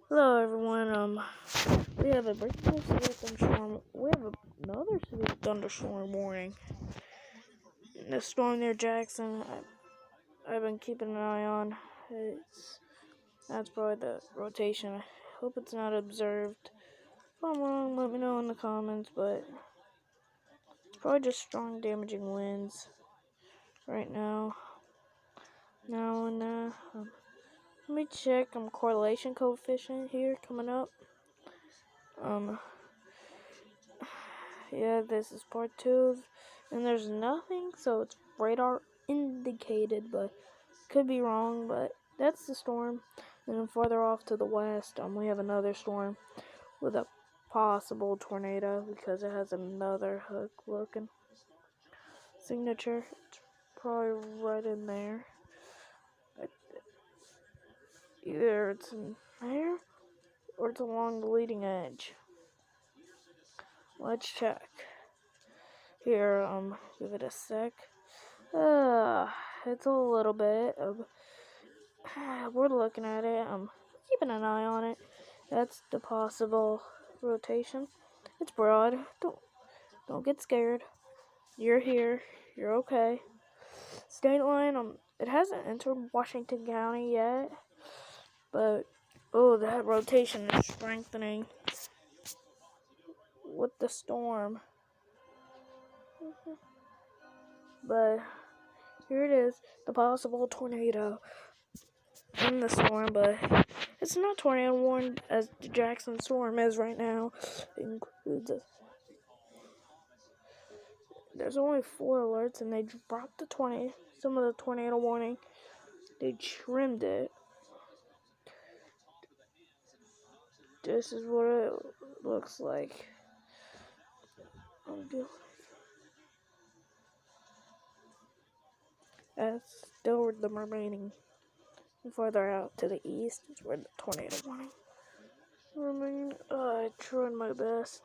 Hello everyone, we have a breakable severe thunderstorm. We have another severe thunderstorm warning. The storm near Jackson, I've been keeping an eye on. That's probably the rotation. I hope it's not observed. If I'm wrong, let me know in the comments, but it's probably just strong damaging winds right now. Let me check correlation coefficient here coming up. Yeah, this is part 2, and there's nothing, so it's radar indicated, but could be wrong, but that's the storm. And then farther off to the west, we have another storm with a possible tornado because it has another hook looking signature. It's probably right in there. Either it's in there or it's along the leading edge. Let's check. Here, give it a sec. It's a little bit of. We're looking at it. Keeping an eye on it. That's the possible rotation. It's broad. Don't get scared. You're here. You're okay. State line. It hasn't entered Washington County yet, but that rotation is strengthening with the storm. But here it is, the possible tornado in the storm, but it's not tornado warned as the Jackson storm is right now. It includes there's only 4 alerts, and they dropped some of the tornado warning. They trimmed it. This is what it looks like. That's still the remaining. Farther out to the east is where the tornado warning remains. I tried my best,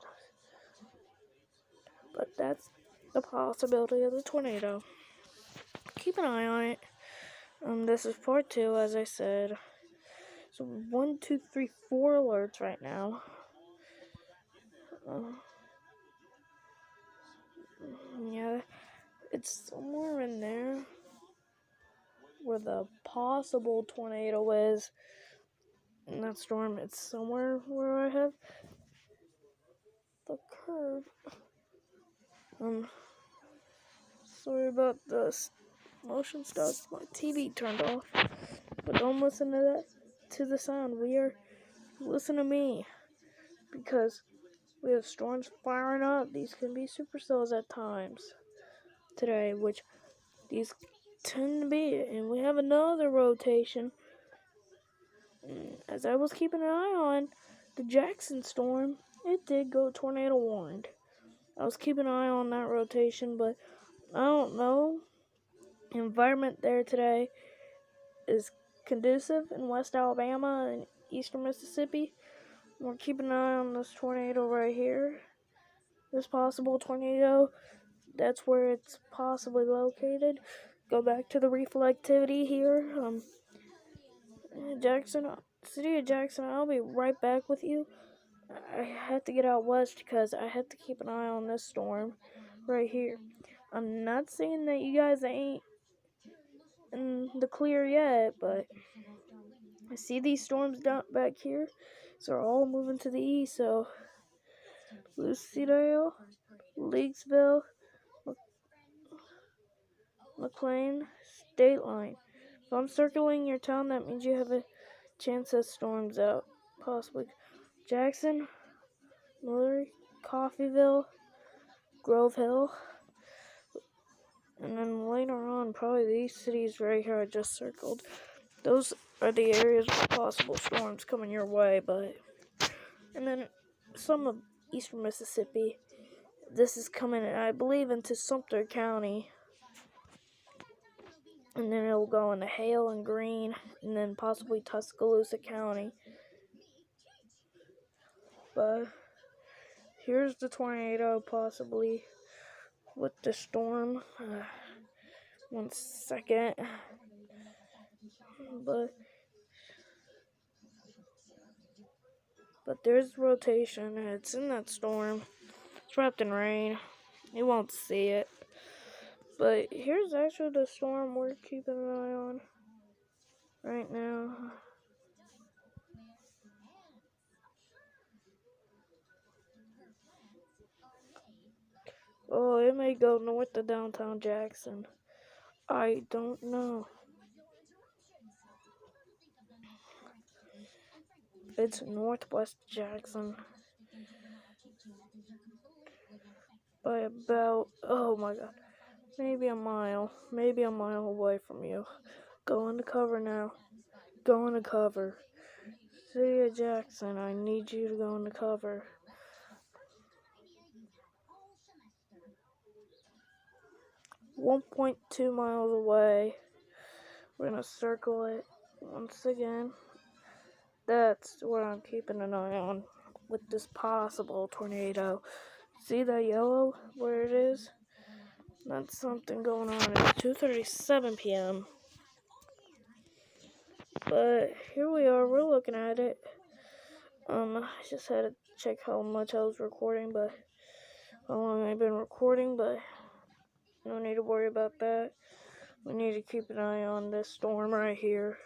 but that's the possibility of the tornado. Keep an eye on it. This is part 2, as I said. So 1, 2, 3, 4 alerts right now. Yeah, it's somewhere in there where the possible tornado is. In that storm, it's somewhere where I have the curve. Sorry about the motion stuff. My TV turned off. But don't listen to the sound. Listen to me. Because we have storms firing up. These can be supercells at times today, which these tend to be. And we have another rotation. As I was keeping an eye on the Jackson storm, it did go tornado warned. I was keeping an eye on that rotation, but I don't know. The environment there today is conducive in West Alabama and Eastern Mississippi. We're keeping an eye on this tornado right here. This possible tornado, that's where it's possibly located. Go back to the reflectivity here. City of Jackson, I'll be right back with you. I have to get out west because I have to keep an eye on this storm right here. I'm not saying that you guys ain't in the clear yet, but I see these storms down back here, so they're all moving to the east. So Lucedale, Leaguesville, McLean, State Line. If I'm circling your town, that means you have a chance of storms out, possibly. Jackson, Murray, Coffeyville, Grove Hill, and then later on, probably these cities right here I just circled. Those are the areas with possible storms coming your way, and then some of eastern Mississippi. This is coming, I believe, into Sumter County. And then it'll go into Hale and Greene, and then possibly Tuscaloosa County. But here's the tornado, possibly, with the storm. 1 second. But But there's rotation. It's in that storm. It's wrapped in rain. You won't see it. But here's actually the storm we're keeping an eye on right now. Oh, it may go north to downtown Jackson. I don't know. It's northwest Jackson. By about, oh my god, maybe a mile away from you. Go into cover now. Go into cover. City of Jackson, I need you to go into cover. .2 miles away. We're gonna circle it once again. That's where I'm keeping an eye on with this possible tornado. See that yellow where it is? That's something going on. It's 2:37 p.m. But here we are. We're looking at it. I just had to check how much I was recording, but how long I've been recording, but no need to worry about that. We need to keep an eye on this storm right here.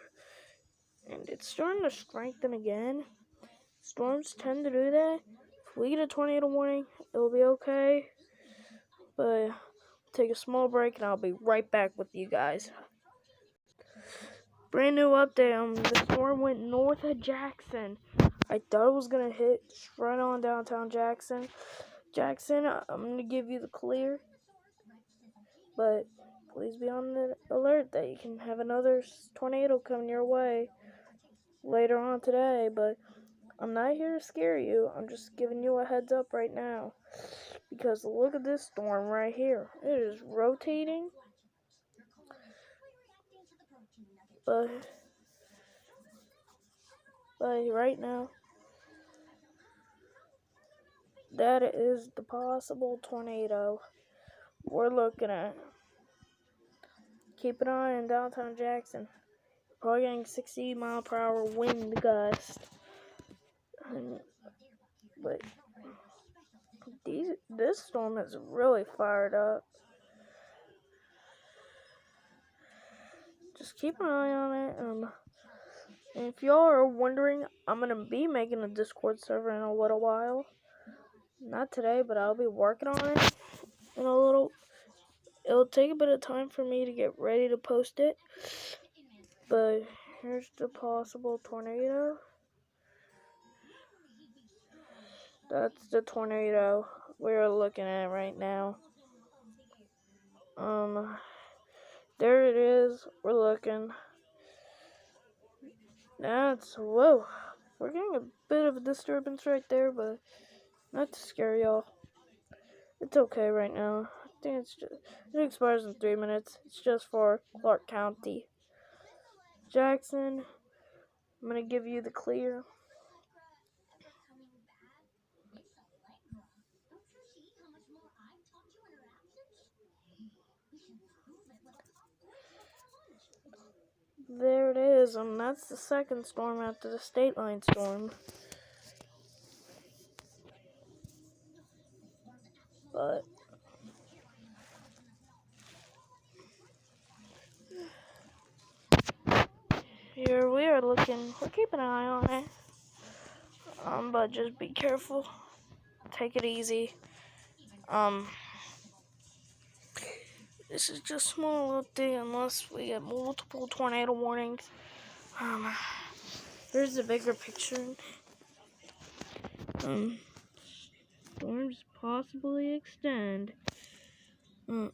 And it's starting to strengthen again. Storms tend to do that. If we get a tornado warning, it'll be okay. But take a small break and I'll be right back with you guys. Brand new update. The storm went north of Jackson. I thought it was gonna hit right on downtown Jackson. I'm gonna give you the clear, but please be on the alert that you can have another tornado coming your way later on today. But I'm not here to scare you. I'm just giving you a heads up right now. Because look at this storm right here. It is rotating. But right now, that is the possible tornado we're looking at. Keep an eye on downtown Jackson. Probably getting 60-mile-per-hour wind gust. But this storm is really fired up. Just keep an eye on it. And if y'all are wondering, I'm going to be making a Discord server in a little while. Not today, but I'll be working on it in a little. It'll take a bit of time for me to get ready to post it. But here's the possible tornado. That's the tornado we're looking at right now. There it is. We're looking. Whoa. We're getting a bit of a disturbance right there, but not to scare y'all. It's okay right now. I think it expires in 3 minutes. It's just for Clark County. Jackson, I'm gonna give you the clear. There it is. That's the second storm after the state line storm. But here we are looking. We're keeping an eye on it. But just be careful. Take it easy. This is just a small update unless we get multiple tornado warnings. Here's the bigger picture. Storms possibly extend. The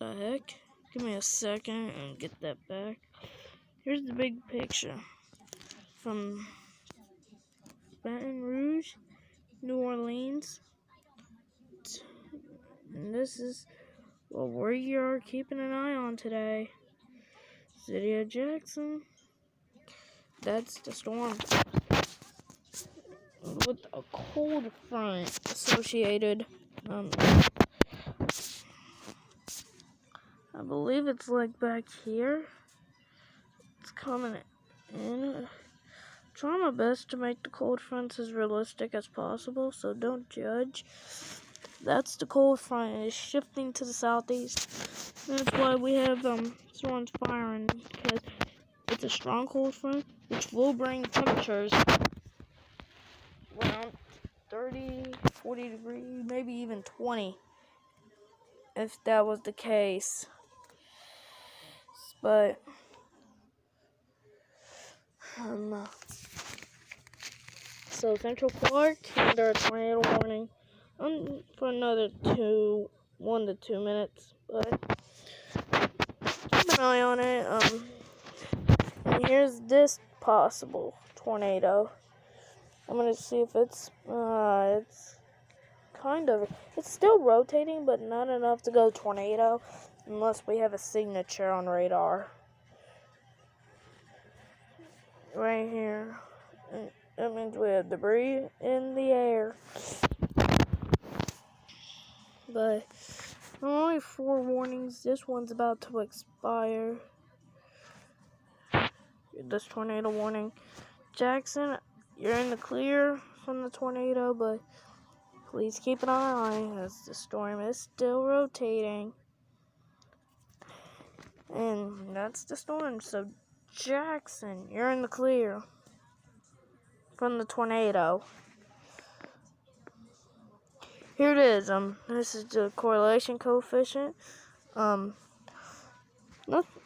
heck? Give me a second and get that back. Here's the big picture. From Baton Rouge, New Orleans. And this is what we are keeping an eye on today. City of Jackson. That's the storm. With a cold front associated. I believe it's like back here. It's coming in. try my best to make the cold fronts as realistic as possible, so don't judge. That's the cold front. It's shifting to the southeast. That's why we have storms firing, because it's a strong cold front, which will bring temperatures around 30, 40 degrees, maybe even 20, if that was the case. But so Central Park under a tornado warning for another 1 to 2 minutes, but keep an eye on it. And here's this possible tornado. I'm gonna see if it's still rotating, but not enough to go tornado unless we have a signature on radar. Right here. That means we have debris in the air. But only 4 warnings. This one's about to expire. This tornado warning. Jackson, you're in the clear from the tornado, but please keep an eye on it as the storm is still rotating. And that's the storm. So Jackson, you're in the clear from the tornado. Here it is. This is the correlation coefficient.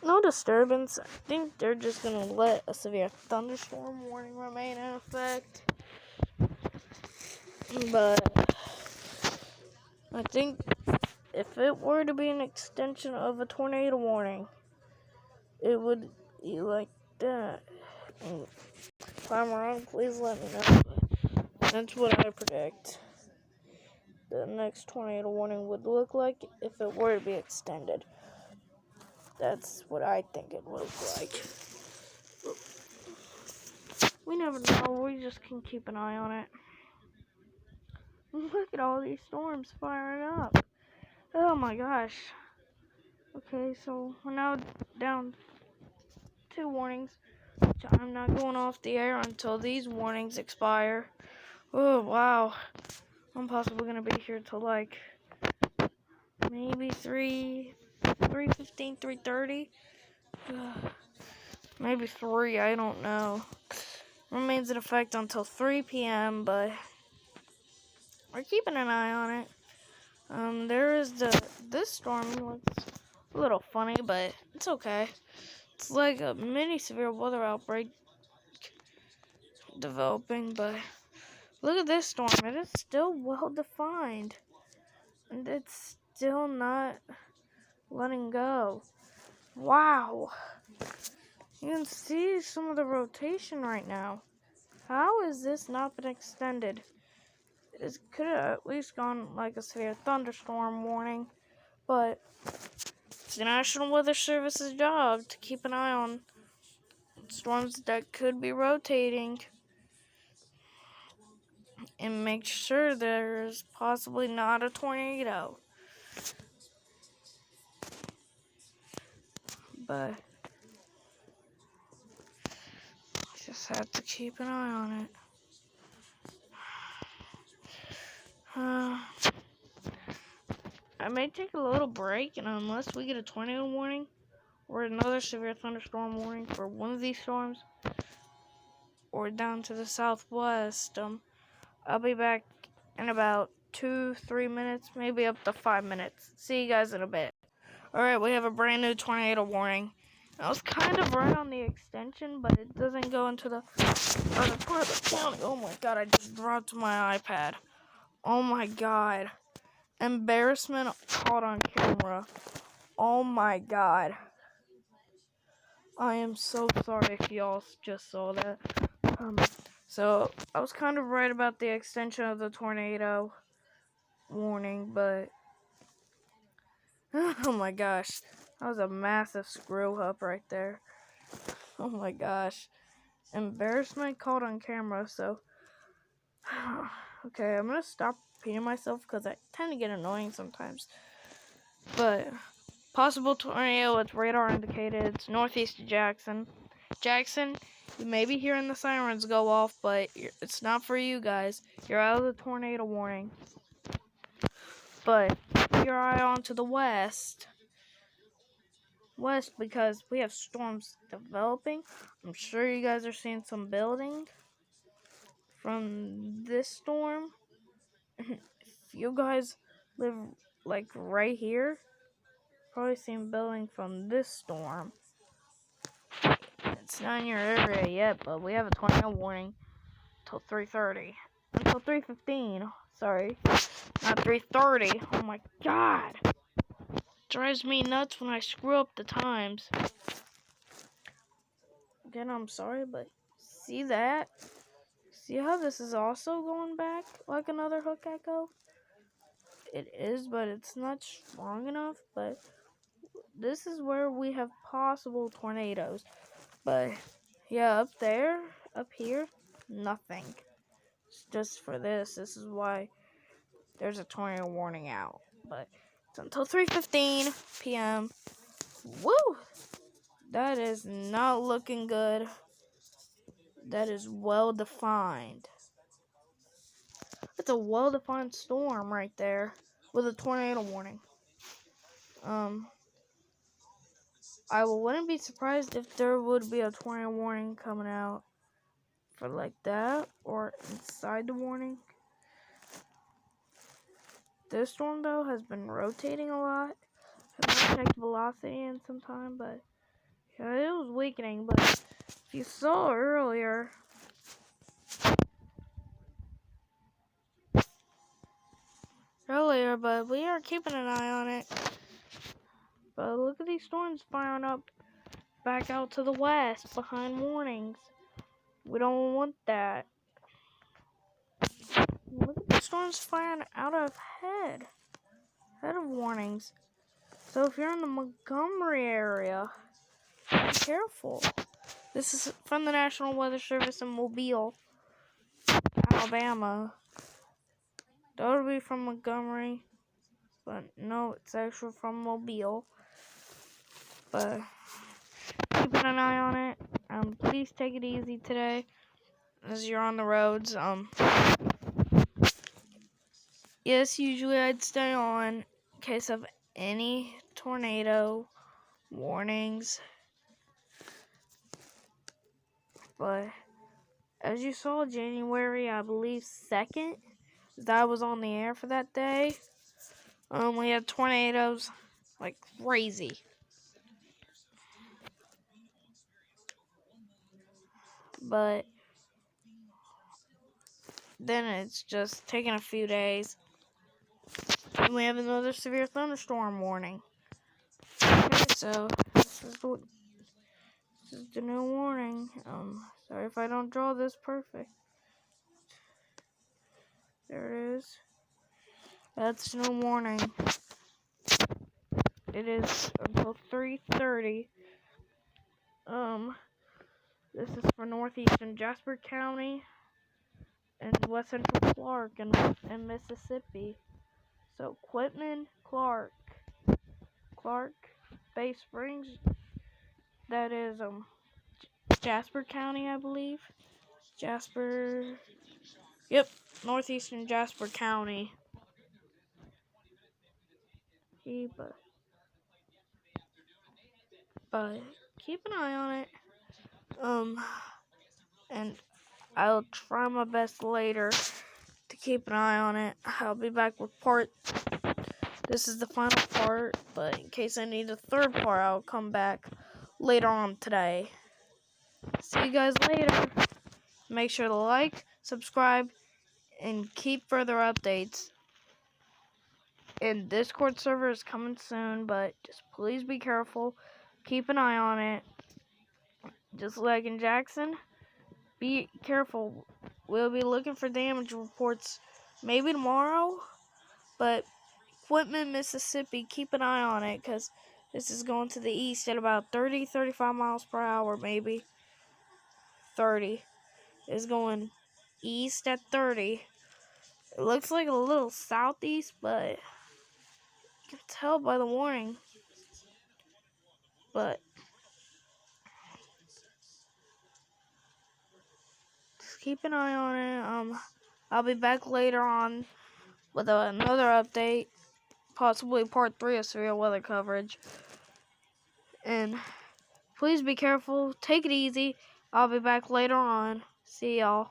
No disturbance. I think they're just gonna let a severe thunderstorm warning remain in effect. But I think if it were to be an extension of a tornado warning, it would be like that. And if I'm wrong, please let me know. But that's what I predict the next tornado warning would look like if it were to be extended. That's what I think it would look like. We never know. We just can keep an eye on it. Look at all these storms firing up. Oh my gosh. Okay, so we're now down 2 warnings. I'm not going off the air until these warnings expire. Oh, wow. I'm possibly going to be here till like maybe 3:15, 3:30. Maybe 3, I don't know. Remains in effect until 3 p.m., but we're keeping an eye on it. There is this storm looks a little funny, but it's okay. It's like a mini severe weather outbreak developing, but look at this storm. It is still well defined, and it's still not letting go. Wow. You can see some of the rotation right now. How has this not been extended? It could have at least gone like a severe thunderstorm warning, but it's the National Weather Service's job to keep an eye on storms that could be rotating and make sure there's possibly not a tornado. But just have to keep an eye on it. I may take a little break, and unless we get a tornado warning or another severe thunderstorm warning for one of these storms, or down to the southwest, I'll be back in about 2-3 minutes, maybe up to 5 minutes. See you guys in a bit. Alright, we have a brand new tornado warning. I was kind of right on the extension, but it doesn't go into the other part of the county. Oh my god, I just dropped my iPad. Oh my god. Embarrassment caught on camera. Oh my god. I am so sorry if y'all just saw that. So, I was kind of right about the extension of the tornado warning, but oh my gosh. That was a massive screw up right there. Oh my gosh. Embarrassment caught on camera, so okay, I'm gonna stop repeating myself because I tend to get annoying sometimes. But possible tornado, it's radar indicated. It's northeast of Jackson. Jackson, you may be hearing the sirens go off, but it's not for you guys. You're out of the tornado warning. But keep your eye on to the west. Because we have storms developing. I'm sure you guys are seeing some building from this storm. If you guys live like right here, probably seen building from this storm. It's not in your area yet, but we have a tornado warning until 3:30. Until 3:15. Sorry, not 3:30. Oh my god. Drives me nuts when I screw up the times. Again, I'm sorry, but see that? See how this is also going back like another hook echo? It is, but it's not strong enough. But this is where we have possible tornadoes. But yeah, up here, nothing. It's just for this. This is why there's a tornado warning out. But it's until 3:15 p.m. Woo! That is not looking good. That is well defined. It's a well defined storm right there with a tornado warning. I wouldn't be surprised if there would be a tornado warning coming out for like that or inside the warning. This storm though has been rotating a lot. I haven't checked velocity in some time, but yeah, it was weakening. But if you saw earlier, but we are keeping an eye on it. But look at these storms firing up back out to the west behind warnings. We don't want that. Look at the storms firing out ahead of warnings. So if you're in the Montgomery area, be careful. This is from the National Weather Service in Mobile, Alabama. That would be from Montgomery, but no, it's actually from Mobile. But keeping an eye on it. Please take it easy today as you're on the roads. Yes, usually I'd stay on in case of any tornado warnings. But as you saw, January, I believe 2nd, that was on the air for that day. We had tornadoes like crazy. But then it's just taking a few days. And we have another severe thunderstorm warning. Okay, so this is the new warning. Sorry if I don't draw this perfect. There it is. That's the new warning. It is until 3:30. This is for northeastern Jasper County and west central Clark and Mississippi. So Quitman, Clark, Bay Springs. That is Jasper County, I believe. Yep, northeastern Jasper County. But keep an eye on it. And I'll try my best later to keep an eye on it. I'll be back with this is the final part, but in case I need a third part, I'll come back later on today. See you guys later. Make sure to like, subscribe, and keep further updates. And Discord server is coming soon, but just please be careful. Keep an eye on it. Just like in Jackson, be careful. We'll be looking for damage reports maybe tomorrow, but Quitman, Mississippi, keep an eye on it because this is going to the east at about 30-35 miles per hour, maybe 30. It's going east at 30. It looks like a little southeast, but you can tell by the warning. But keep an eye on it. I'll be back later on with another update, possibly part 3 of severe weather coverage. And please be careful. Take it easy. I'll be back later on. See y'all.